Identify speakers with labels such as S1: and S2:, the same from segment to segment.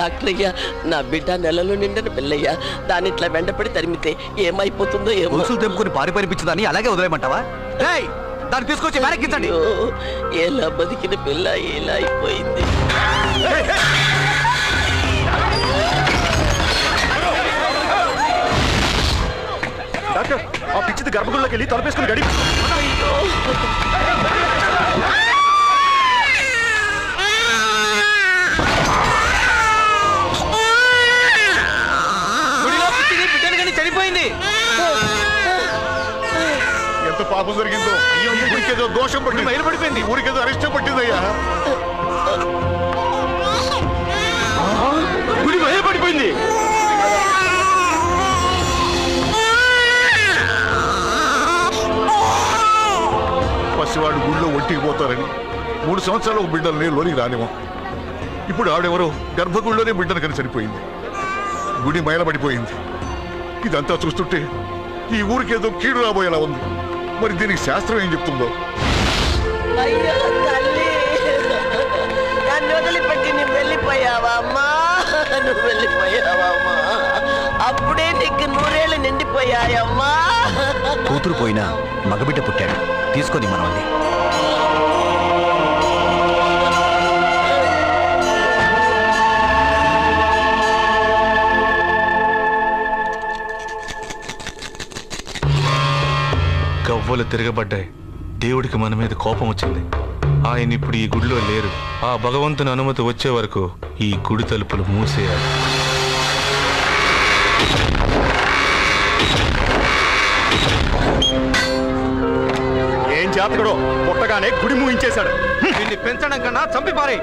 S1: Doctor అయ్యా, నా బిడ్డ నెలలో నిండిన పిల్లయ్యా. దాని ఇట్లా వెంటపడి తరిమితే ఏమైపోతుందో ఏమో.
S2: గొలుసులు తెంపుకొని పారిపించదని అలాగే వదిలేయమంటావా? దాన్ని తీసుకొచ్చి వెనక్కించండి.
S1: ఎలా బతికిన పిల్ల ఎలా అయిపోయింది.
S3: డాక్టర్, ఆ పిచ్చిది గర్భగుడిలోకి వెళ్ళి తలపేసుకుని గడి.
S2: చనిపోయింది.
S3: ఎంత పాపం జరిగిందో. ఊరికేదో దోషం పట్టి మైలు పడిపోయింది. ఊరికేదో అరిష్టం పట్టిందయ్యా. గుడి మైలు పడిపోయింది. పసివాడు గుడిలో ఒంటికి పోతారని 3 సంవత్సరాలు ఒక బిడ్డల్ని లోనికి రానివ్వం. ఇప్పుడు ఆడెవరో గర్భగుడిలోనే బిడ్డను కని చనిపోయింది. గుడి మైలబడిపోయింది. ఇదంతా చూస్తుంటే ఈ ఊరికేదో కీడు రాబోయేలా ఉంది. మరి దీనికి శాస్త్రం ఏం చెప్తుందో.
S1: అయ్యో తల్లి, నన్ను వదిలిపెట్టి నువ్వు వెళ్ళిపోయావా అమ్మా? నువ్వు వెళ్ళిపోయావా అమ్మా? అప్పుడే నీకు 100 ఏళ్ళు నిండిపోయాయమ్మా.
S2: కూతురు పోయినా మగబిడ్డ పుట్టాడు. తీసుకొని మనల్ని.
S4: గవ్వలు తిరగబడ్డాయి. దేవుడికి మన మీద కోపం వచ్చింది. ఆయన ఇప్పుడు ఈ గుడిలో లేరు. ఆ భగవంతుని అనుమతి వచ్చే వరకు ఈ గుడి తలుపులు మూసేయాలి.
S3: ఏం జాతకుడో పుట్టగానే గుడి మూయించేశాడు.
S2: దీన్ని పెంచడం కన్నా చంపి పారే.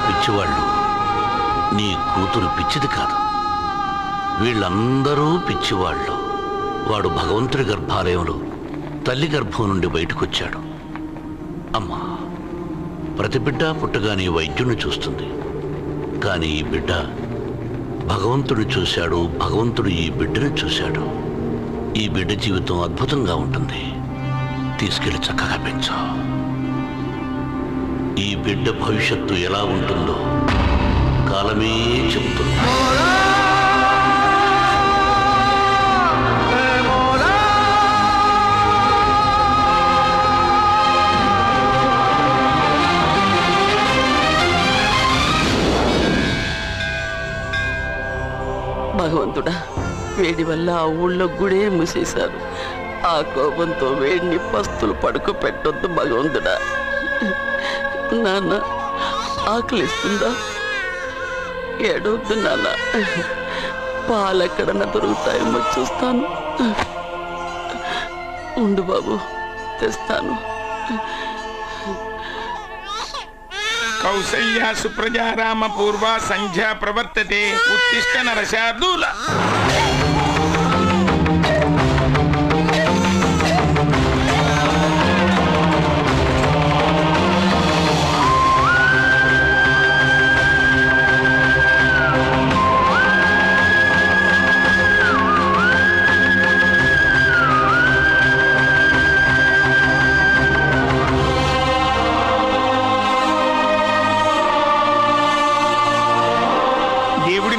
S5: పిచ్చివాళ్ళు. నీ కూతురు పిచ్చిది కాదు. వీళ్ళందరూ పిచ్చివాళ్ళు. వాడు భగవంతుడి గర్భాలయంలో తల్లి గర్భం నుండి బయటకొచ్చాడు. అమ్మా, ప్రతి బిడ్డ పుట్టగానే వైద్యుని చూస్తుంది. కానీ ఈ బిడ్డ భగవంతుడు చూశాడు. భగవంతుడు ఈ బిడ్డను చూశాడు. ఈ బిడ్డ జీవితం అద్భుతంగా ఉంటుంది. తీసుకెళ్లి చక్కగా పెంచు. ఈ బిడ్డ భవిష్యత్తు ఎలా ఉంటుందో కాలమే చెబుతుంది.
S1: భగవంతుడా, వేడి వల్ల ఆ ఊళ్ళో గుడే మూసేశారు. ఆ కోపంతో వేడిని పస్తులు పడుకోపెట్టొద్దు భగవంతుడా. నాన్న, ఆకలిస్తుందా? ఏడవద్దు నాన్న. పాలెక్కడన్నా దొరుకుతాయేమో చూస్తాను. ఉండు బాబు, తెస్తాను.
S6: కౌసల్యా సుప్రజా రామ పూర్వ సంధ్యా ప్రవర్తతే ఉత్తిష్ట నరశార్దూల.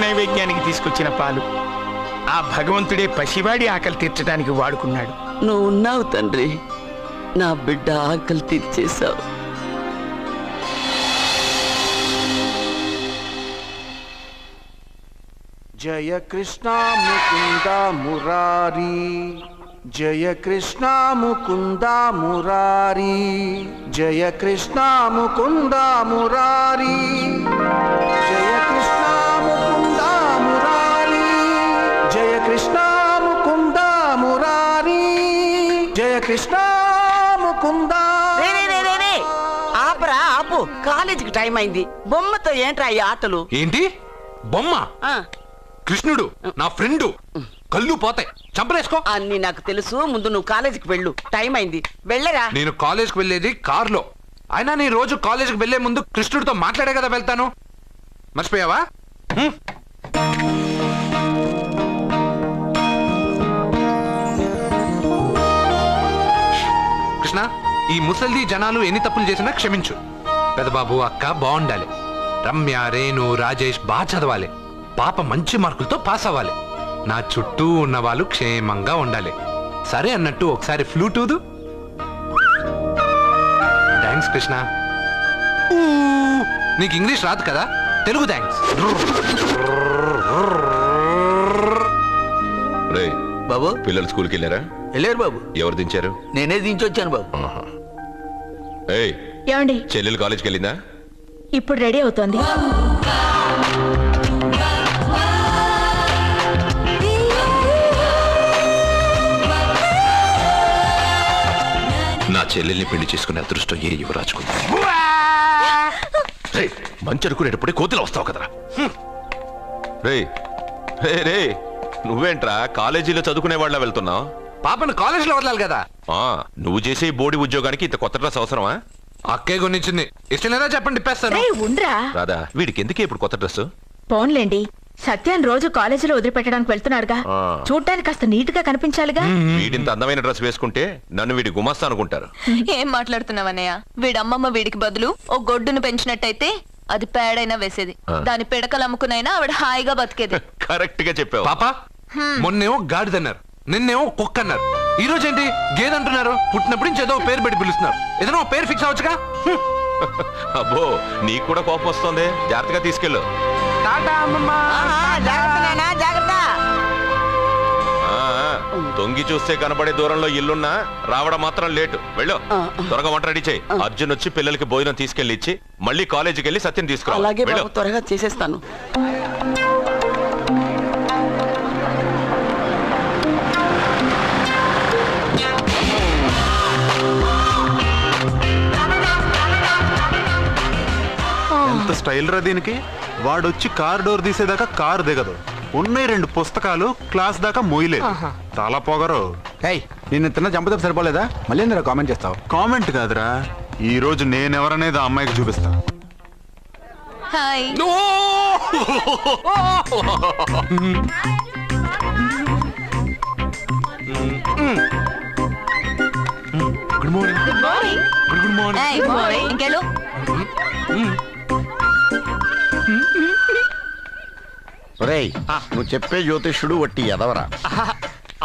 S6: నైవేద్యానికి తీసుకొచ్చిన పాలు ఆ భగవంతుడే పసివాడి ఆకలి తీర్చడానికి వాడుకున్నాడు.
S1: నువ్వు ఉన్నావు తండ్రి, నా బిడ్డ ఆకలి తీర్చేశావు.
S7: జయ కృష్ణ ముకుంద మురారి, జయ కృష్ణ ముకుంద మురారి, జయ కృష్ణ ముకుంద మురారి, జయ కృష్ణ ముకుంద మురారి, జయ కృష్ణ ముకుంద మురారి, జయ కృష్ణ ముకుంద.
S1: కాలేజీకి టైం అయింది. బొమ్మతో ఏంట్రా ఈ ఆటలు?
S8: ఏంటి బొమ్మ?
S1: ఆ,
S8: కృష్ణుడు నా ఫ్రెండు. కళ్ళు పోతాయి, చంపలేసుకో.
S1: అన్ని నాకు తెలుసు. ముందు నువ్వు కాలేజీకి వెళ్ళు, టైం అయింది. వెళ్ళరా.
S8: నేను కాలేజ్కి వెళ్ళేది కారులో. అయినా నీ రోజు కాలేజ్కి వెళ్లే ముందు కృష్ణుడితో మాట్లాడే కదా వెళ్తాను. మర్చిపోయావా? కృష్ణ, ఈ ముసల్ది జనాలు ఎన్ని తప్పులు చేసినా క్షమించు. పెదబాబు అక్క బాగుండాలి. రమ్య, రేణు, రాజేష్ బాగా చదవాలి. పాప మంచి మార్కులతో పాస్ అవ్వాలి. నా చుట్టూ ఉన్న వాళ్ళు క్షేమంగా ఉండాలి. సరే అన్నట్టు ఒకసారి ఫ్లూట్ ఊదు. థ్యాంక్స్ కృష్ణ. ఊ, నీకు ఇంగ్లీష్ రాదు కదా, తెలుగు థ్యాంక్స్.
S9: రే
S2: బాబు
S9: పిల్లలు స్కూల్కి వెళ్ళారా?
S2: వెళ్ళారు బాబు.
S9: ఎవరు దించారు?
S2: నేనే దించొచ్చాను బాబు.
S9: ఏయ్,
S10: ఏమండి,
S9: చెల్లెలు కాలేజ్కి వెళ్ళిందా?
S10: ఇప్పుడు రెడీ అవుతోంది.
S9: నా చెల్లెల్ని పెళ్లి చేసుకునే అదృష్టం ఏ యువరాజుకుంది? రే, మంచి అనుకునేటప్పుడే కోతిలో వస్తావు కదరా. రే రే రే, నువ్వేంట్రా కాలేజీలో చదువుకునే వాళ్ళ వెళ్తున్నావు?
S8: పాపను కాలేజీలో వదలాలి కదా.
S9: నువ్వు చేసే బోడి ఉద్యోగానికి ఇంత కొత్త డ్రెస్ అవసరమా?
S8: అక్కే కొనిచ్చింది. ఇష్టం లేదా చెప్పండి, తిప్పేస్తాను.
S10: రేయ్, ఉండ్రా.
S9: రాదా, వీడికి ఎందుకే ఇప్పుడు కొత్త డ్రెస్?
S10: పోన్లేండి, సత్యాన్ని రోజు కాలేజీలో వదిలిపెట్టడానికి వెళ్తున్నాడుగా,
S9: ఆ.
S10: చూడ్డానికి కాస్త నీట్ గా కనిపించాలిగా.
S9: వీడింత అందమైన డ్రెస్ వేసుకుంటే నన్ను వీడి గుమస్తా అనుకుంటారు.
S11: ఏం మాట్లాడుతున్నావన్నయ్య? వీడమ్మమ్మ వీడికి బదులు ఓ గొడ్డును పెంచినట్టయితే అది పేడైనా వేసేది. దాని పిడకలు అమ్ముకునైనా ఆవిడ హాయిగా బతికేది.
S9: కరెక్ట్ గా చెప్పావు.
S8: పాప, మొన్నేమో గాడిదన్నారు, నిన్నేమో కుక్క అన్నారు, ఈ రోజు ఏంటి గేదంటున్నారు? పుట్టినప్పటి నుంచి ఏదో పేరు పెట్టి పిలుస్తున్నారు. ఏదైనా పేరు ఫిక్స్ అవ్వచ్చుగా.
S9: అబ్బో, నీకు కూడా కోపం వస్తుంది. జాగ్రత్తగా తీసుకెళ్ళు.
S1: జాగ్రత్త నాన్నా, జాగ్రత్త.
S9: తొంగి చూస్తే కనబడే దూరంలో ఇల్లున్నా రావడం మాత్రం లేటు. వెళ్ళు, త్వరగా వంట రెడీ చేయి. అర్జున్ వచ్చి పిల్లలకి భోజనం తీసుకెళ్లి ఇచ్చి మళ్ళీ కాలేజీకి వెళ్ళి సత్యం తీసుకురా.
S1: అలాగే బాబు, త్వరగా చేసేస్తాను.
S12: ఎంత స్టైల్ రా దీనికి. వాడొచ్చి కార్ డోర్ తీసేదాకా కారు దిగదు. ఉన్నాయి 2 పుస్తకాలు, క్లాస్ దాకా మోయలేదు. చాలా పొగరు.
S7: నిన్ను తిన్న చంపతే సరిపోలేదా? మళ్ళీ ఎందుకు కామెంట్ చేస్తావు?
S12: కామెంట్ కాదురా, ఈ రోజు నేనెవరనేది ఆ అమ్మాయికి చూపిస్తా.
S11: Hi.
S8: Good morning.
S11: Good morning.
S8: Good morning.
S11: ఏయ్, గుడ్ మార్నింగ్. ఇంకెళ్ళు.
S3: రేయ్, నువ్వు చెప్పే జ్యోతిష్యుడు వట్టి ఎదవరా?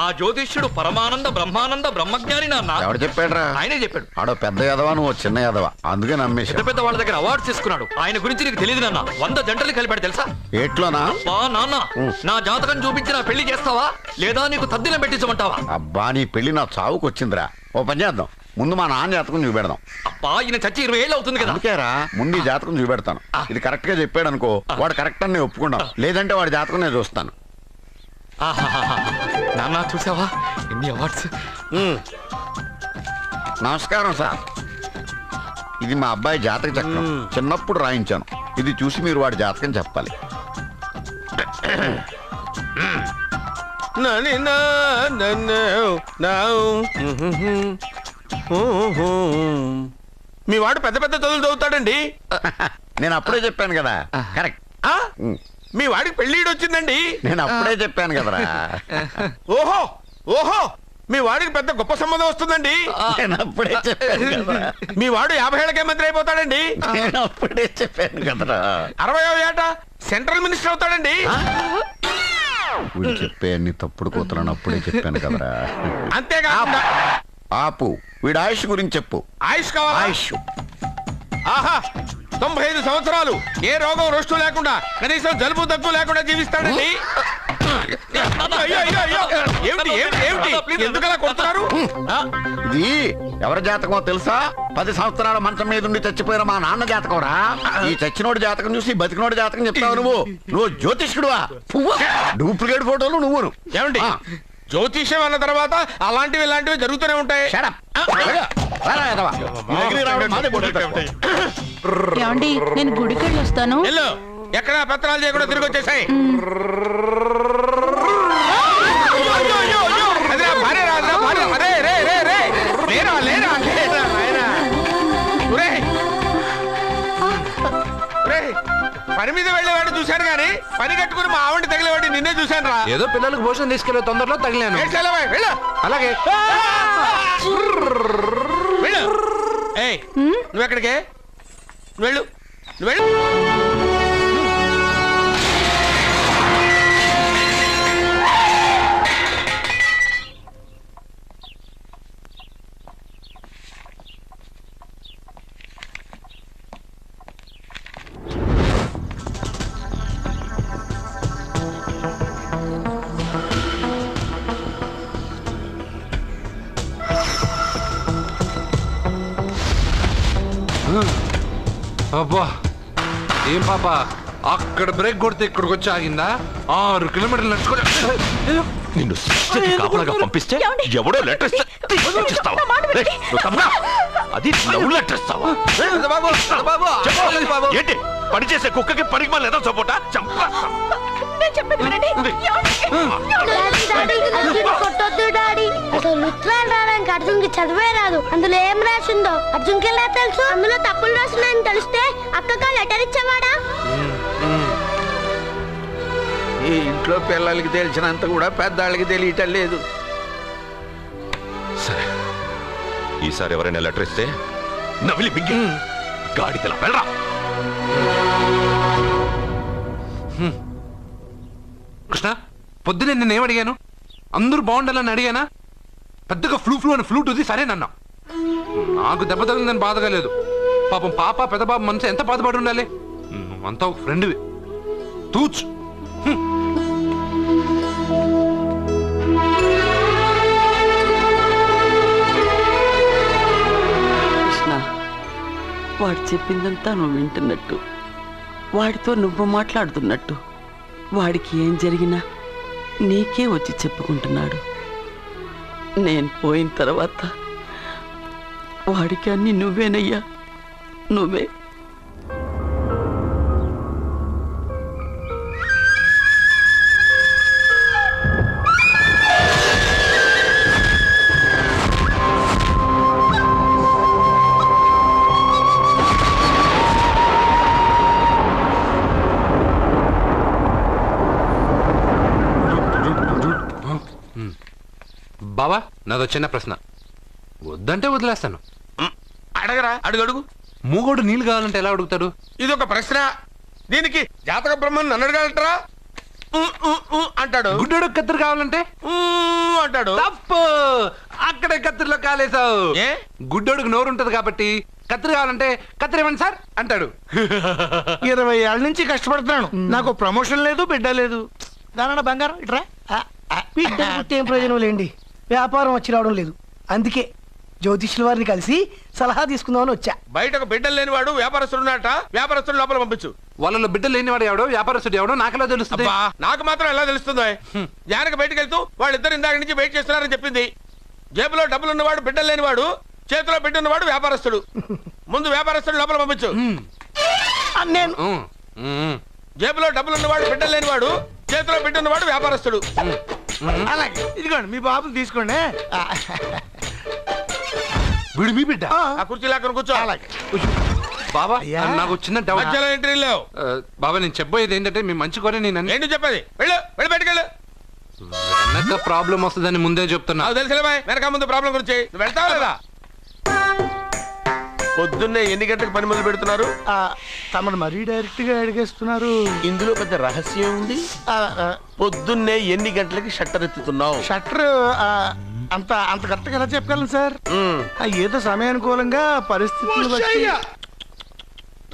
S2: ఆ జ్యోతిష్యుడు పరమానంద బ్రహ్మానంద బ్రహ్మజ్ఞాని నాన్న.
S3: ఎవడు చెప్పాడురా?
S2: ఆయనే చెప్పాడు.
S3: ఆడో పెద్ద ఎదవా, నువ్వు చిన్న ఎదవా, అందుకే నమ్మేశా.
S2: పెద్ద పెద్ద వాళ్ళ దగ్గర అవార్డ్స్ తీసుకున్నాడు. ఆయన గురించి నీకు తెలియదు నాన్న. 100 జంటలు కలిపాడు తెలుసా?
S3: ఏట్లోనా?
S2: అబ్బా నాన్న, నా జాతకం చూపించి నా పెళ్లి చేస్తావా లేదా నీకు తద్దిలం పెట్టించమంటావా?
S3: అబ్బా, నీ పెళ్లి నా చావుకు వచ్చిందిరా. ఓ పని చేద్దాం, ముందు మా నాన్న జాతకం చూపెడదాం.
S2: అబ్బా, ఈయన చచ్చి 20 ఏళ్ళు అవుతుంది కదా.
S3: అందుకేరా ముందు ఈ జాతకం చూపెడతాను. ఇది కరెక్ట్ గా చెప్పాడు అనుకో, వాడు కరెక్ట్ అని నేను ఒప్పుకున్నాను. లేదంటే వాడి జాతకం నేను చూస్తాను.
S2: నాన్న, చూసావా ఎన్ని అవార్డ్స్?
S3: నమస్కారం సార్. ఇది మా అబ్బాయి జాతక చక్రం. చిన్నప్పుడు రాయించాను. ఇది చూసి మీరు వాడి జాతకం చెప్పాలి.
S6: మీ వాడు పెద్ద పెద్ద చదువులు చదువుతాడండి.
S3: నేను అప్పుడే చెప్పాను కదా. కరెక్ట్.
S6: మీ వాడికి పెళ్ళిడు వచ్చిందండి.
S3: నేను అప్పుడే చెప్పాను కదరా.
S6: ఓహో ఓహో, మీ వాడికి పెద్ద గొప్ప సంబంధం వస్తుందండి.
S3: నేను అప్పుడే చెప్పాను కదరా.
S6: మీ వాడు 50 ఏళ్ళకే మంత్రి అయిపోతాడండి.
S3: నేను అప్పుడే చెప్పాను కదరా.
S6: 60వ ఏట సెంట్రల్ మినిస్టర్ అవుతాడండి.
S3: వీడు చెప్పే అన్ని తప్పుడు కూతురని అప్పుడే చెప్పాను కదరా.
S6: అంతేకాకుండా
S3: ఆపు, వీడి ఆయుష్ గురించి చెప్పు.
S6: ఆయుష్ కావాలా?
S3: ఆయుష్
S6: ఆహా, 95 సంవత్సరాలు ఏ రోగం రొస్టు లేకుండా, కనీసం జలుబు దగ్గు లేకుండా జీవిస్తాడండి. అయ్యో, అయ్యో, అయ్యో. ఏమిటి ఏమిటి ఏమిటి, ఎందుకలా కొడుతున్నారు?
S3: ఇది ఎవరి జాతకమో తెలుసా? 10 సంవత్సరాల మంచం మీద ఉండి చచ్చిపోయిన మా నాన్న జాతకం రా. ఈ చచ్చినోడి జాతకం చూసి బతికినోడి జాతకం చెప్తావు నువ్వు జ్యోతిష్కుడువా? డూప్లికేట్ ఫోటోలు నువ్వు.
S6: ఏమండి, జ్యోతిష్యం అన్న తర్వాత అలాంటివి ఇలాంటివి జరుగుతూనే ఉంటాయి.
S10: ఏమండి నేను గుడికి వెళ్ళి వస్తాను.
S6: వెళ్ళు. ఎక్కడ పత్రాలు చేయకుండా తిరిగి వచ్చేసాయి. పని మీద వెళ్ళేవాడిని చూశాను కానీ పని కట్టుకుని మా ఆవిడ తగిలేవాడి నిన్నే చూశాను రా.
S8: ఏదో పిల్లలకు భోజనం తీసుకెళ్లే తొందరలో తగిలాను. అలాగే
S6: వెళ్ళు. ఏయ్ నువ్వెక్కడికే? వెళ్ళు వెళ్ళు.
S8: అబ్బా ఏం పాప అక్కడ బ్రేక్ కొడితే ఇక్కడికి వచ్చి ఆగిందా? 6 కిలోమీటర్లు నడుచుకొని
S9: నిన్ను కాపలాగా పంపిస్తే ఎవడో లెటర్ అది లవ్ లెటర్ ఇస్తావా? ఏంటి పని చేసే కుక్కకి పనికి మళ్ళీ ఏదో సపోటా
S13: అర్జున్కి చదివే రాదు. అందులో ఏం రాసిందో అర్జున్కి ఎలా తెలుసు? అందులో తప్పులు రాస్తున్నాయని తెలిస్తే అక్కగా లెటర్ ఇచ్చేవాడా?
S6: ఈ ఇంట్లో పిల్లలకి తెలిసినంత కూడా పెద్దవాళ్ళకి తెలియటం లేదు.
S9: సరే ఈసారి ఎవరైనా లెటర్ ఇస్తే నవిలి బింగి గాడిదలా వెళ్ళరా.
S8: కృష్ణ పొద్దునే నేను ఏమడిగాను? అందరూ బాగుండాలని అడిగానా? పెద్దగా ఫ్లూ అని ఫ్లూట్ ఉంది సరేనన్నా. నాకు దెబ్బ తగిలిందని బాధగా లేదు. పాపం పాప పెద్ద బాబు మనసు ఎంత బాధపడి ఉండాలి. అంతా ఒక ఫ్రెండ్వి తూచు.
S1: కృష్ణ వాడు చెప్పిందంతా నువ్వు వింటున్నట్టు, వాడితో నువ్వు మాట్లాడుతున్నట్టు, వాడికి ఏం జరిగినా నీకే వచ్చి చెప్పుకుంటున్నాడు. నేను పోయిన తర్వాత వాడికి అన్ని నువ్వేనయ్యా, నువ్వే.
S8: బావా నాదో చిన్న ప్రశ్న, వద్దంటే వదిలేస్తాను.
S6: అడగరా, అడుగు అడుగు.
S8: మూగోడు నీళ్ళు కావాలంటే ఎలా అడుగుతాడు?
S6: ఇది ఒక ప్రశ్న. దీనికి జాతక బ్రహ్మను నన్ను అడగలటరా? అంటాడు.
S8: గుడ్డోడు కత్తిరి కావాలంటే
S6: అంటాడు.
S8: తప్పు, అక్కడే కత్తిరిలో కాలేసావు. గుడ్డోడుకు నోరు ఉంటది కాబట్టి కత్తిరి కావాలంటే కత్తిరి ఇవ్వండి సార్ అంటాడు.
S14: 20 ఏళ్ళ నుంచి కష్టపడుతున్నాను, నాకు ప్రమోషన్ లేదు, బిడ్డ లేదు. దానన్న బంగారం ఇట్రా. బిడ్డ పుట్టి ఏం ప్రయోజనం లేండి, వ్యాపారం వచ్చి రావడం లేదు. అందుకే జ్యోతిష్యుల వారిని కలిసి సలహా తీసుకుందామని వచ్చా.
S6: బయటకు బిడ్డలు లేనివాడు వ్యాపారస్తుడు ఉన్నట, వ్యాపారస్తుడు లోపల పంపించు.
S8: వాళ్ళలో బిడ్డలు లేనివాడు ఎవడో వ్యాపారస్తుడు ఎవడో నాకెలా తెలుస్తుంది?
S6: నాకు మాత్రం ఎలా తెలుస్తుందో? జానకి బయటకు వెళ్తూ వాళ్ళిద్దరు ఇందాక నుంచి వెయిట్ చేస్తున్నారని చెప్పింది. జేబులో డబ్బులు ఉన్నవాడు బిడ్డలు లేనివాడు, చేతిలో బిడ్డ ఉన్నవాడు వ్యాపారస్తుడు. ముందు వ్యాపారస్తుడు లోపల పంపించు.
S14: నేను
S6: జేబులో డబ్బులు ఉన్నవాడు బిడ్డలు లేనివాడు, చేతిలో బిడ్డ ఉన్నవాడు వ్యాపారస్తుడు.
S14: అలాగే ఇదిగోండి మీ బాబుని తీసుకోండి.
S8: వీడు మీ బిడ్డ?
S6: ఆ కుర్చీ లాక్కని కూర్చో. అలాగే
S8: బాబా నాకు చిన్న డౌట్.
S6: మధ్యలో ఎంట్రీ లేవు.
S8: బాబా నేను చెప్పబోయేది ఏంటంటే మీ మంచి కోరే నేను
S6: ఏంటి చెప్పేది? వెళ్ళు వెళ్ళి బయటకెళ్ళు.
S8: వెనక ప్రాబ్లం వస్తుందని ముందే చెప్తున్నా.
S6: తెలుసులే బాయ్, వెనక ముందు ప్రాబ్లం గురించి. నువ్వు వెళ్తావా లేదా? పొద్దున్నే ఎన్ని గంటలకు పని మొదలు పెడుతున్నారు?
S14: తమను మరీ డైరెక్ట్ గా అడిగేస్తున్నారు.
S6: ఇందులో పెద్ద రహస్యం ఉంది. పొద్దున్నే ఎన్ని గంటలకి షట్టర్ ఎత్తుతున్నావు?
S14: షట్టర్ అంత అంత కరెక్ట్గా ఎలా చెప్పగలను సార్? ఏదో సమయానుకూలంగా పరిస్థితులు బట్టి.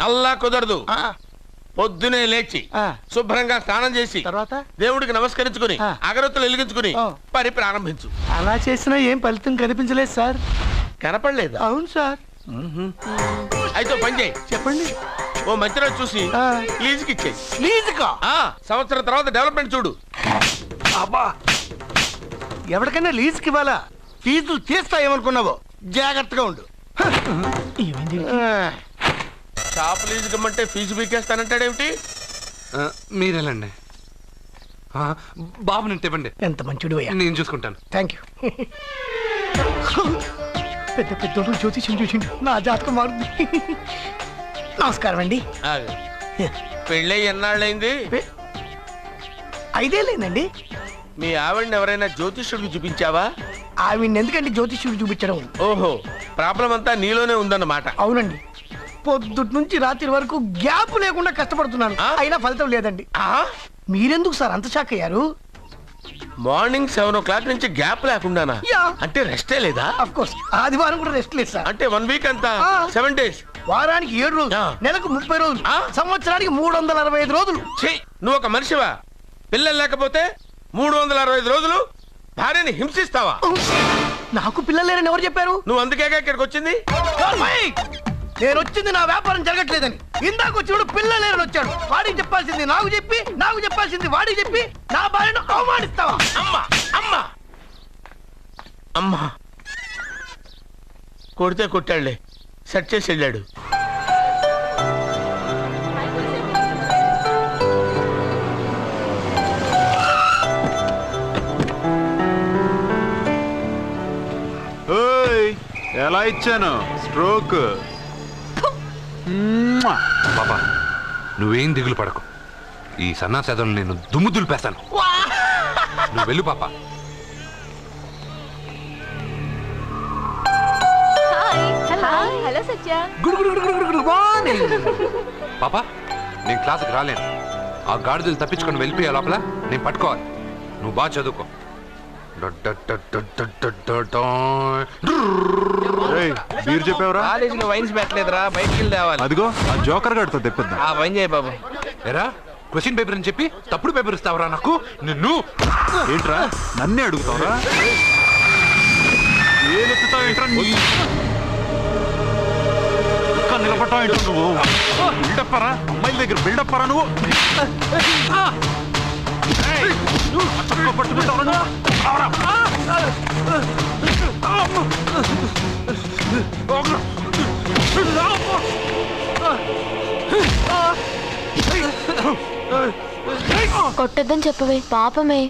S6: అల్లా కుదరదు. పొద్దునే లేచి శుభ్రంగా స్నానం చేసి
S14: తర్వాత
S6: దేవుడికి నమస్కరించుకుని అగరొత్తులు వెలిగించుకుని పని ప్రారంభించు.
S14: అలా చేసినా ఏం ఫలితం కనిపించలేదు సార్.
S6: కనపడలేదు?
S14: అవును సార్.
S6: అయితే పని చేయి.
S14: చెప్పండి.
S6: ఓ మంచి రోజు చూసి లీజుకి ఇచ్చేయి.
S14: లీజుకా?
S6: సంవత్సరం తర్వాత డెవలప్మెంట్ చూడు.
S14: అబ్బా, ఎవరికైనా లీజుకి ఇవ్వాలా? ఫీజులు తీస్తాయేమనుకున్నావో, జాగ్రత్తగా ఉండు.
S6: షాప్ లీజుకి ఇమ్మంటే ఫీజు పీకేస్తానంటాడేమిటి?
S8: మీరేలండి. బాబు నేను ఇవ్వండి.
S14: ఎంత మంచిడు అయ్యా.
S8: నేను చూసుకుంటాను.
S14: Thank you. పెద్ద పెద్దోడు జ్యోతిష్యం చూసిండు, నా జాతకం మారుంది. నమస్కారం అండి.
S6: పెళ్ళై ఎన్నాళ్ళైంది?
S14: 5 ఏళ్ళైందండి.
S6: మీ ఆవిడని ఎవరైనా జ్యోతిష్యుడికి చూపించావా?
S14: ఆవిడ్ని ఎందుకండి జ్యోతిష్యుడు చూపించడం?
S6: ఓహో, ప్రాబ్లం అంతా నీలోనే ఉందన్నమాట.
S14: అవునండి, పొద్దుటి నుంచి రాత్రి వరకు గ్యాప్ లేకుండా కష్టపడుతున్నాను, అయినా ఫలితం లేదండి. మీరెందుకు సార్ అంత షాక్ అయ్యారు?
S6: మార్నింగ్ 7 o'clock నుంచి గ్యాప్ లేకుండానా? అంటే రెస్టే లేదా?
S14: ఆఫ్ కోర్స్, ఆదివారం కూడా రెస్ట్ లేదు సార్.
S6: అంటే 1 week అంతా 7 days,
S14: వారానికి 7 రోజులు, నెలకు 30 రోజులు, సంవత్సరానికి 365 రోజులు.
S6: నువ్వు ఒక మనిషివా? పిల్లలు లేకపోతే 365 రోజులు భార్యని హింసిస్తావా?
S14: నాకు పిల్లలు లేరని ఎవరు చెప్పారు?
S6: నువ్వు అందుకేగా ఇక్కడికి వచ్చింది.
S14: నేను వచ్చింది నా వ్యాపారం జరగట్లేదని. ఇందాక వచ్చినప్పుడు పిల్లలు లేరని వచ్చాడు. వాడికి చెప్పాల్సింది నాకు చెప్పి, నాకు చెప్పాల్సింది వాడికి చెప్పి నా భార్యను అవమానిస్తావా?
S6: అమ్మా అమ్మా అమ్మా, కొడితే కొట్టాడులే, సెట్ చేసి వెళ్ళాడు.
S12: ఎలా ఇచ్చాను స్ట్రోక్?
S8: పాపా నువ్వేం దిగులు పడకు, ఈ సన్నాసేదలు నేను దుమ్ము దులిపేస్తాను. నువ్వు వెళ్ళు పాపా.
S11: హలో సత్య.
S8: పాపా నేను క్లాస్కి రాలేను. ఆ గాడిదలు తప్పించుకొని వెళ్ళిపోయా లోపల నేను పట్టుకోవాలి. నువ్వు బాగా చదువుకో.
S12: మీరు చెప్పావరా?
S6: కాలేజీలో వైన్స్ పెట్టలేదురా, బయటికి వెళ్ళి తేవాలి.
S12: అదిగో ఆ జోకర్ గారితో తెప్పిద్దాం.
S6: ఆ వైన్ చేయ బాబు.
S8: ఎరా క్వశ్చన్ పేపర్ అని చెప్పి తప్పుడు పేపర్ ఇస్తావరా నాకు? నిన్ను
S12: ఏంట్రా నన్నే అడుగుతావరా? ఏలెత్తుతావు ఏంట్రా? నిలబడ్డావు ఏంటో నువ్వు? బిల్డప్పరా, అమ్మాయిల దగ్గర బిల్డప్పరా నువ్వు? పట్టుకుంటావరా?
S11: కొట్టద్దని చెప్పవే, పాపమే.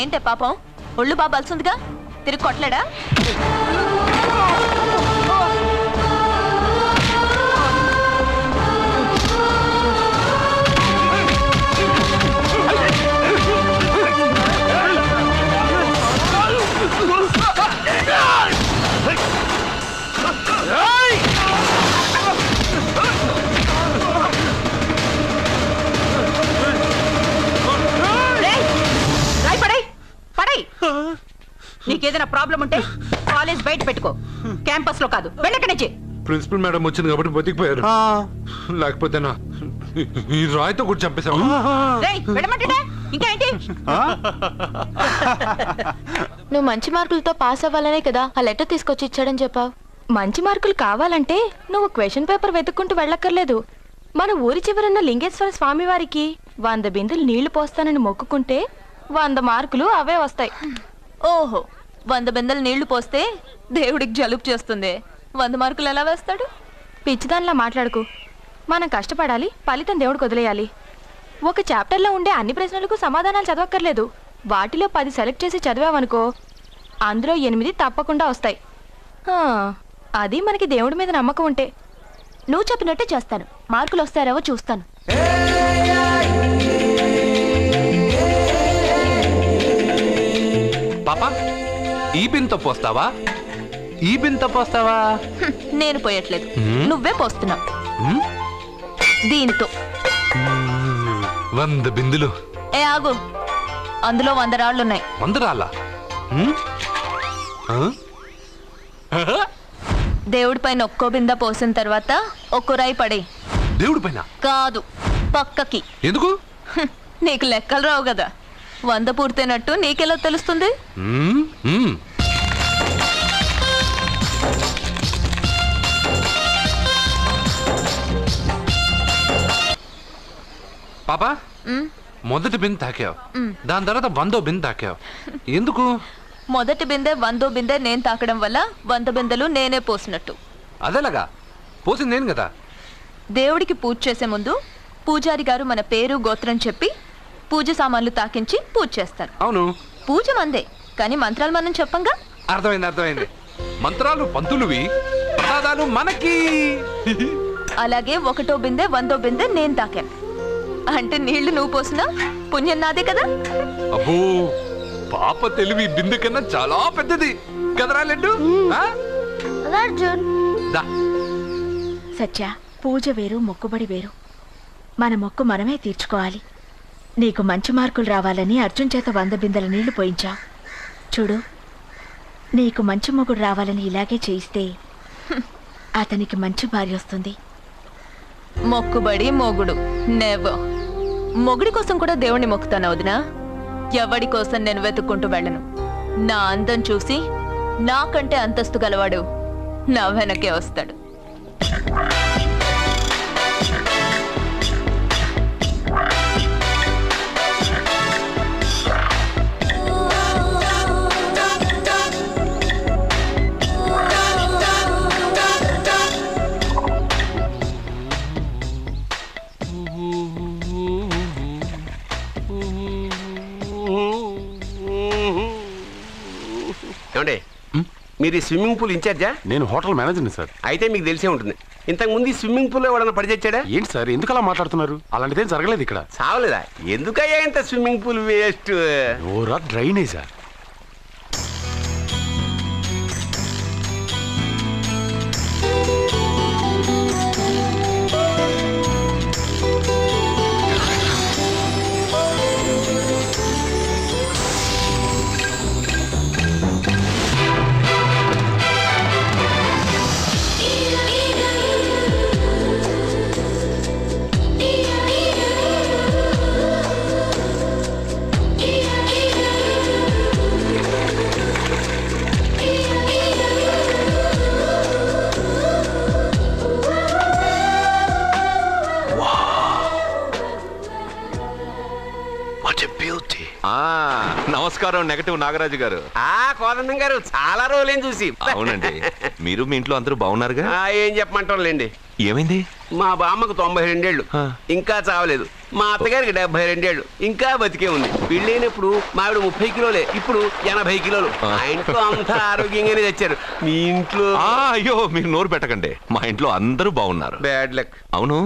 S11: ఏంటే పాపం? ఒళ్ళు బాగా బలుసుందిగా, తిరిగి కొట్టలేడా?
S10: నీకేదైనా ప్రాబ్లం ఉంటే కాలేజ్ బయట పెట్టుకో, క్యాంపస్ లో కాదు. వెళ్ళక్కడి నుంచి.
S8: ప్రిన్సిపల్ మేడం వచ్చింది కాబట్టి బతికిపోయారు, లేకపోతే నా ఈ రాయితో కూడా చంపేశావు.
S10: ఇంకా ఏంటి?
S11: నువ్వు మంచి మార్కులతో పాస్ అవ్వాలనే కదా ఆ లెటర్ తీసుకొచ్చి ఇచ్చాడని చెప్పావు.
S10: మంచి మార్కులు కావాలంటే నువ్వు క్వశ్చన్ పేపర్ వెతుక్కుంటూ వెళ్ళక్కర్లేదు. మన ఊరి చివరన్న లింగేశ్వర స్వామి వారికి 100 బిందెలు నీళ్లు పోస్తానని మొక్కుకుంటే 100 మార్కులు అవే వస్తాయి.
S11: ఓహో, 100 బిందెలు నీళ్లు పోస్తే దేవుడికి జలుబు చేస్తుంది, 100 మార్కులు ఎలా వేస్తాడు?
S10: పిచ్చిదానిలా మాట్లాడుకు. మనం కష్టపడాలి, ఫలితం దేవుడికి వదిలేయాలి. ఒక చాప్టర్లో ఉండే అన్ని ప్రశ్నలకు సమాధానాలు చదవక్కర్లేదు. వాటిలో 10 సెలెక్ట్ చేసి చదివావనుకో, అందులో 8 తప్పకుండా వస్తాయి. అది మనకి దేవుడి మీద నమ్మకం ఉంటే.
S11: నువ్వు చెప్పినట్టే చేస్తాను, మార్కులు వస్తారేవో చూస్తాను.
S8: పాపా ఈ బింతో పోస్తావా? ఈ బింతో పోస్తావా?
S11: నేను పోయట్లేదు, నువ్వే పోస్తున్నావు. దీనితో
S8: 100 బిందులు.
S11: ఆగు, అందులో 100 రాళ్ళున్నాయి.
S8: 100 రాళ్ళా?
S11: దేవుడి పైన ఒక్కో బింద పోసిన తర్వాత ఒక్కో రాయి పడే.
S8: దేవుడి పైన
S11: కాదు, పక్కకి.
S8: ఎందుకు?
S11: నీకు లెక్కలు రావు కదా. 100 పూర్తయినట్టు నీకెలా తెలుస్తుంది?
S8: పాపా మొదటి బిందె తాకావు, దాని తర్వాత 100వ బిందె తాకావు. ఎందుకు?
S11: మొదటి బిందె 100వ బిందె నేను తాకడం వల్ల 100 బిందెలు నేనే పోసినట్టు.
S8: అదేలాగా పోసింది నేను కదా.
S11: దేవుడికి పూజ చేసే ముందు పూజారి గారు మన పేరు గోత్రం చెప్పి పూజ సామాన్లు తాకించి పూజ చేస్తారు.
S8: అవును,
S11: పూజ మందే, కానీ మంత్రాలు మనం చెప్పంగా.
S8: అర్థమైంది. మంత్రాలు పంతులువి, ప్రసాదాలు మనకి.
S11: అలాగే 1వ బిందె 100వ బిందె నేను తాకాను అంటే నీళ్లు నువ్వు పోసినా పుణ్యం నాదే కదా.
S8: అబ్బో, పాప తెలివి బిందె కన్నా చాలా పెద్దది కదరా లడ్డు.
S13: అర్జున్
S10: సత్య, పూజ వేరు మొక్కుబడి వేరు. మన మొక్కు మనమే తీర్చుకోవాలి. నీకు మంచి మార్కులు రావాలని అర్జున్ చేత 100 బిందెల నీళ్లు పోయించావు. చూడు, నీకు మంచి మొగుడు రావాలని ఇలాగే చేయిస్తే అతనికి మంచి భార్య వస్తుంది.
S11: మొక్కుబడి మొగుడు నెవర్. మొగుడి కోసం కూడా దేవుణ్ణి మొక్కుతాను వదినా. ఎవడి కోసం నేను వెతుక్కుంటూ వెళ్ళను. నా అందం చూసి నాకంటే అంతస్తు గలవాడు నా వెనకే వస్తాడు.
S15: ఏమండి, మీరు ఈ స్విమ్మింగ్ పూల్ ఇన్ఛార్జా?
S12: నేను హోటల్ మేనేజర్ని సార్.
S15: అయితే మీకు తెలిసే ఉంటుంది. ఇంతకు ముందు ఈ స్విమ్మింగ్ పూల్ ఎవడన్నా పడిచచ్చాడా?
S12: ఏంటి సార్ ఎందుకు అలా మాట్లాడుతున్నారు? అలాంటిదేం జరగలేదు ఇక్కడ.
S15: చావలేదా? ఎందుకయ్యా ఇంత స్విమ్మింగ్ పూల్ వేస్ట్?
S12: ఓరా డ్రైనేజా?
S9: నమస్కారం నెగటివ్ నాగరాజు గారు.
S15: కోదండం గారు, చాలా రోజులేం చూసి.
S9: అవునండి, మీరు మీ ఇంట్లో అందరూ బాగున్నారుగా?
S15: ఏం చెప్పమంటారులేండి.
S9: ఏమైంది?
S15: మా బామ్మకు 92 ఏళ్ళు, ఇంకా చావలేదు. మా అత్తగారికి 72 ఏళ్ళు, ఇంకా బతికే ఉంది. పెళ్ళైనప్పుడు మావిడ 30 కిలోలే, ఇప్పుడు 80 కిలోలు. మా ఇంట్లో అంతా ఆరోగ్యంగానే తెచ్చారు. మీ ఇంట్లో?
S9: అయ్యో, మీరు నోరు పెట్టకండి. మా ఇంట్లో అందరూ బాగున్నారు.
S15: Bad luck.
S9: అవును,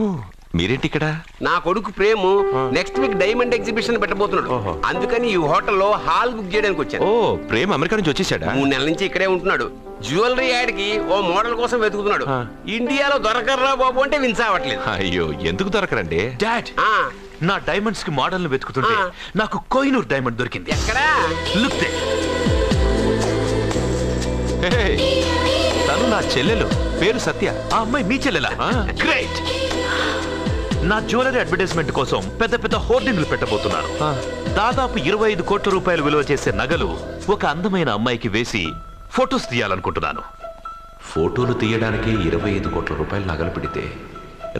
S9: మీరేంటి ఇక్కడ?
S15: నా కొడుకు ప్రేము నెక్స్ట్ వీక్ డైమండ్ ఎగ్జిబిషన్ పెట్టబోతున్నాడు. అందుకని ఈ హోటల్లో హాల్ బుక్ చేయడానికి వచ్చాను.
S9: ఓ, ప్రేమ్ అమెరికా నుంచి వచ్చేసాడా?
S15: 3 నెలల నుంచి ఇక్కడే ఉంటున్నాడు. జ్యువెలరీ యాడ్ కి ఓ మోడల్ కోసం వెతుకుతున్నాడు. ఇండియాలో దొరకర్రా బాబు అంటే వినసావట్లేదు.
S9: అయ్యో, ఎందుకు దొరకరండి?
S16: డాడ్, నా డైమండ్స్ కి మోడల్ వెతుకుతుంటే నాకు కోహినూర్ డైమండ్ దొరికింది.
S15: ఎక్కడా?
S16: Look they.
S9: తను నా చెల్లెలు, పేరు సత్య.
S16: ఆ అమ్మాయి మీ చెల్లెలా? గ్రేట్. నా జ్యువెలరీ అడ్వర్టైజ్మెంట్ కోసం పెద్ద పెద్ద హోర్డింగ్లు పెట్టబోతున్నాను. దాదాపు 25 కోట్ల రూపాయలు విలువ చేసే నగలు ఒక అందమైన అమ్మాయికి వేసి ఫొటోస్ తీయాలనుకుంటున్నాను.
S5: ఫోటోలు తీయడానికి 25 కోట్ల రూపాయలు నగలు పెడితే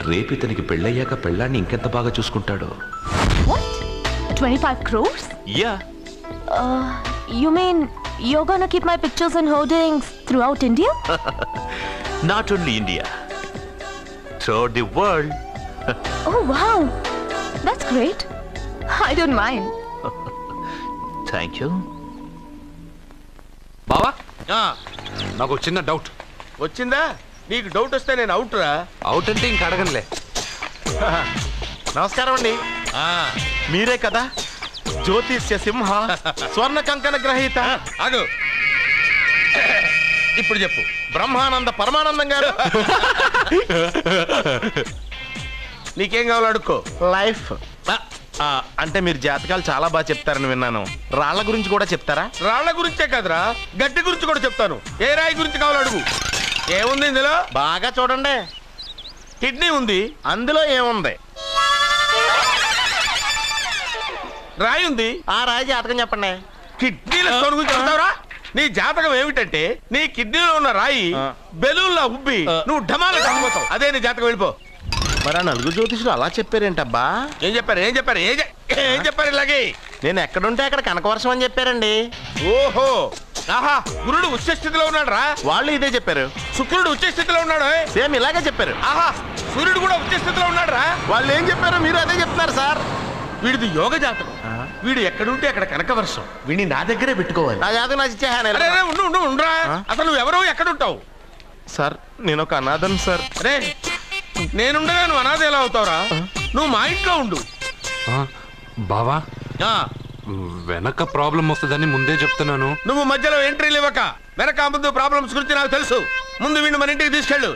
S5: రేపు ఇతనికి పెళ్ళయ్యాక పెళ్ళాన్ని ఇంకెంత బాగా చూసుకుంటాడో.
S11: 25 crores?
S16: Yeah.
S11: You mean you're gonna keep my pictures and hoardings throughout India?
S16: Not only India, throughout the world.
S11: Oh wow, that's great. I don't mind.
S16: Thank you.
S8: బావా, నాకు చిన్న డౌట్.
S6: వచ్చిందా? నీకు డౌట్ వస్తే నేను అవుట్ రా.
S8: Out అంటే ఇంక అడగనులే.
S17: నమస్కారం అండి. మీరే కదా జ్యోతిష్య సింహ స్వర్ణ కంకణ గ్రహీత?
S6: అగు, ఇప్పుడు చెప్పు.
S17: బ్రహ్మానంద పరమానందం గారు.
S6: నీకేం కావాలో అడుక్కో.
S17: లైఫ్ అంటే మీరు జాతకాలు చాలా బాగా చెప్తారని విన్నాను. రాళ్ల గురించి కూడా చెప్తారా?
S6: రాళ్ల గురించే కదరా, గట్టి గురించి కూడా చెప్తాను. ఏ రాయి గురించి కావాలో అడుగు. ఏముంది ఇందులో?
S17: బాగా చూడండి.
S6: కిడ్నీ ఉంది.
S17: అందులో ఏముంది?
S6: రాయి ఉంది.
S17: ఆ రాయి జాతకం చెప్పండి.
S6: కిడ్నీల స్టోన్ గురించి చెప్తావురా? నీ జాతకం ఏమిటంటే నీ కిడ్నీలో ఉన్న రాయి బెలూన్లా ఉబ్బి నువ్వు ఢమాల చచ్చిపోతావు. అదే నీ జాతకం. వెళ్ళిపో.
S17: మరి ఆ నలుగురు జ్యోతిషులు అలా చెప్పారేంటబ్బా?
S6: ఏం చెప్పారు ఇలాగే?
S17: నేను ఎక్కడుంటే అక్కడ కనకవర్షం అని చెప్పారండి.
S6: ఓహో, ఆహా గురుడు ఉచ్చ స్థితిలో ఉన్నాడు రా.
S17: వాళ్ళు ఇదే చెప్పారు.
S6: శుక్రుడు ఉచ్చ స్థితిలో ఉన్నాడు.
S17: సేమ్ ఇలాగే చెప్పారు.
S6: ఆహా సూర్యుడు కూడా ఉచ్చ స్థితిలో ఉన్నాడు రా.
S17: వాళ్ళు ఏం చెప్పారో మీరు అదే చెప్తున్నారు సార్.
S6: వీడిది యోగ జాతకం. వీడు ఎక్కడుంటే అక్కడ కనకవర్షం. వీడిని నా దగ్గరే పెట్టుకోవాలి.
S17: నా జాతకం నాకు ఇచ్చేహాను.
S6: అరే ఉండురా. అసలు నువ్వెవరో ఎక్కడుంటావు?
S17: సార్ నేను ఒక అనాథం సార్.
S6: అరే నేనుండగా నువ్వు అనాథ ఎలా అవుతావురా? నువ్వు మా ఇంట్లో ఉండు.
S8: బావా వెనక ప్రాబ్లం వస్తుందని ముందే చెప్తున్నాను.
S6: నువ్వు మధ్యలో ఎంట్రీలు ఇవ్వక. వెనక ముందు ప్రాబ్లమ్స్ గురించి నాకు తెలుసు. ముందు వీడిని మన ఇంటికి తీసుకెళ్ళు.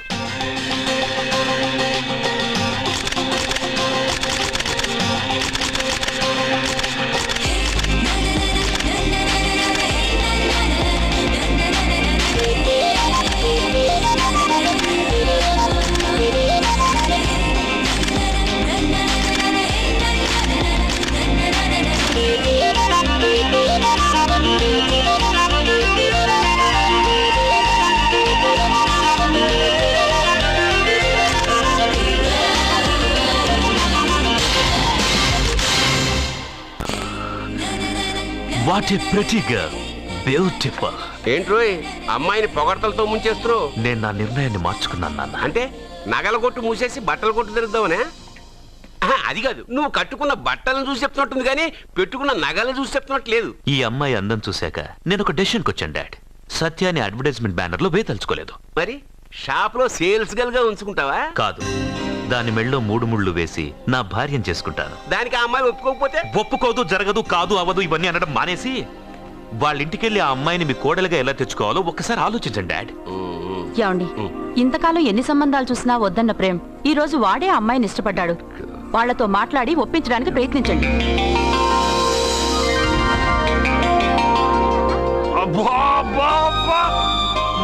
S16: What a pretty girl, beautiful.
S15: ఏంట్రోయ్ అమ్మాయిని పొగడతలతో ముంచేస్తున్నావు?
S16: నేను నా నిర్ణయాన్ని మార్చుకున్నాను నాన్న.
S15: అంటే నగల కొట్టు మూసేసి బట్టలు కొట్టు తిరుగుతావనే? అది కాదు, నువ్వు కట్టుకున్న బట్టలను చూసి చెప్తున్నట్టుంది కానీ పెట్టుకున్న నగలను చూసి చెప్తున్నట్టు లేదు.
S16: ఈ అమ్మాయి అందం చూశాక నేను ఒక డెసిషన్కి వచ్చాను డాడ్. సత్యాన్ని అడ్వర్టైజ్మెంట్ బ్యానర్ లో వేయదలుచుకోలేదు.
S15: మరి షాప్ లో సేల్స్ గర్ల్ గా ఉంచుకుంటావా?
S16: కాదు, దాని మెళ్ళో 3 ముళ్ళు వేసి నా భార్యను చేసుకుంటాను.
S15: దానికి ఆ అమ్మాయి ఒప్పుకోకపోతే?
S16: ఒప్పుకోదు, జరగదు, కాదు, అవదు ఇవన్నీ అనడం మానేసి వాళ్ళ ఇంటికెళ్ళి ఆ అమ్మాయిని మీ కోడలుగా ఎలా తెచ్చుకోవాలో ఒక్కసారి ఆలోచించండి డాడ్.
S18: ఏమండి, ఇంతకాలం ఎన్ని సంబంధాలు చూసినా వద్దన్న ప్రేమ్ ఈ రోజు వాడే ఆ అమ్మాయిని ఇష్టపడ్డాడు. వాళ్లతో మాట్లాడి ఒప్పించడానికి ప్రయత్నించండి.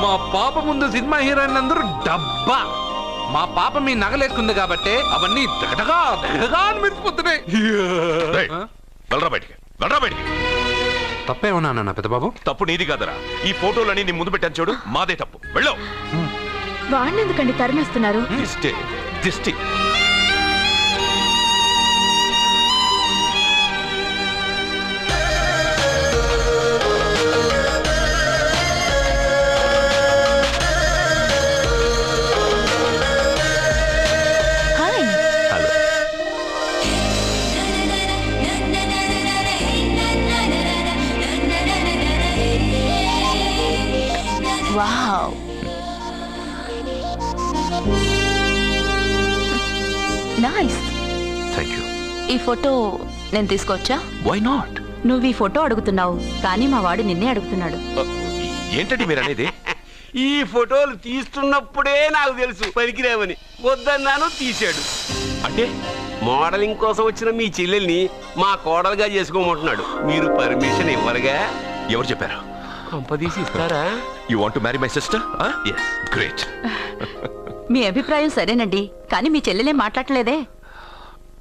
S8: మా పాప ముందు సినిమా హీరోయిన్ అందరూ డబ్బా. మా పాప మీ నగలేసుకుంది కాబట్టి అవన్నీ దగదగా అని మెరిసిపోతున్నాయి. తప్పేమన్నా నా పెద్దబాబు?
S9: తప్పు నీది కాదరా. ఈ ఫోటోలని నీ ముందు పెట్టాను చూడు, మాదే తప్పు. వెళ్ళో.
S10: వాడిని ఎందుకండి తరిమేస్తున్నారు?
S9: దిష్టి.
S11: Wow, nice.
S16: Thank you.
S11: ఈ ఫోటో నేను తీసుకోవచ్చా?
S16: Why not?
S18: నువ్వు ఈ ఫోటో అడుగుతున్నావు కానీ మా వాడు నిన్నే అడుగుతున్నాడు.
S9: ఏంటండి మీరు అనేది?
S15: ఈ ఫోటోలు తీస్తున్నప్పుడే నాకు తెలుసు పనికిరావని. వద్దన్నాను, తీశాడు.
S9: అంటే
S15: మోడలింగ్ కోసం వచ్చిన మీ చెల్లెల్ని మా కోడలుగా చేసుకోమంటున్నాడు. మీరు పర్మిషన్ ఇవ్వరుగా?
S9: ఎవరు చెప్పారు?
S15: కంపదీసి ఇస్తారా?
S9: You want to marry my sister? yes, great.
S18: మీ అభిప్రాయం సరేనండి, కానీ మీ చెల్లెలే మాట్లాడలేదే.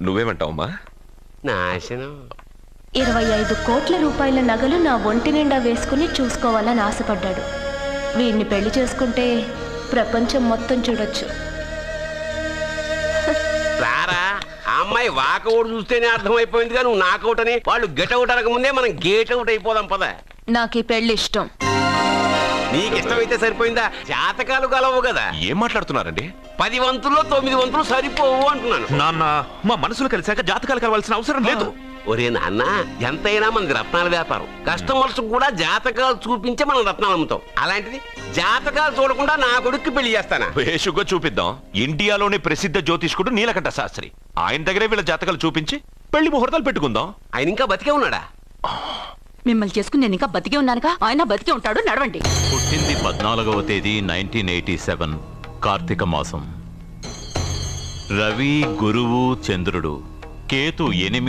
S9: నువ్వేమంటావమ్మా?
S15: నాశనం.
S13: 25 కోట్ల రూపాయల నగలు నా ఒంటి నిండా వేసుకుని చూసుకోవాలని ఆశపడ్డాడు. వీడిని పెళ్లి చేసుకుంటే ప్రపంచం మొత్తం చూడొచ్చు.
S15: రారా, ఆ అమ్మాయి వాకౌట్ చూస్తేనే అర్థమైపోయింది కానీ నువ్వు నాకౌట్ అని. వాళ్ళు గెట్అవుట్ అనక ముందే మనం గేట్ అవుట్ అయిపోదాం పద.
S11: నాకు ఈ పెళ్లి ఇష్టం.
S15: నీకు ఇష్టమైతే సరిపోయిందా? జాతకాలు గలవు కదా.
S9: ఏం మాట్లాడుతున్నారండి?
S15: 10 వంతుల్లో 9 వంతులు సరిపోవు అంటున్నాను.
S16: నాన్న, మా మనసులు కలిసాక జాతకాలు కలవాల్సిన అవసరం లేదు.
S15: ఒరే నాన్న, ఎంతైనా మనది రత్నాల వ్యాపారం. కస్టమర్స్ కూడా జాతకాలు చూపించే మనం రత్నాలు అమ్ముతాం. అలాంటిది జాతకాలు చూడకుండా నా కొడుక్కి పెళ్లి చేస్తానా?
S9: బేషుగ్గా చూపిద్దాం. ఇండియాలోని ప్రసిద్ధ జ్యోతిష్కుడు నీలకంఠ శాస్త్రి, ఆయన దగ్గరే వీళ్ళ జాతకాలు చూపించి పెళ్లి ముహూర్తాలు పెట్టుకుందాం.
S15: ఆయన ఇంకా బతికే ఉన్నాడా?
S18: మిమ్మల్ని చేసుకుని నేను ఇంకా బతికే ఉన్నానుగా. ఆయన బతికే ఉంటాడు. నడవండి.
S19: పుట్టింది 14వ తేదీ 1987 కార్తీక మాసం. రవి, గురువు, చంద్రుడు, కేతు 8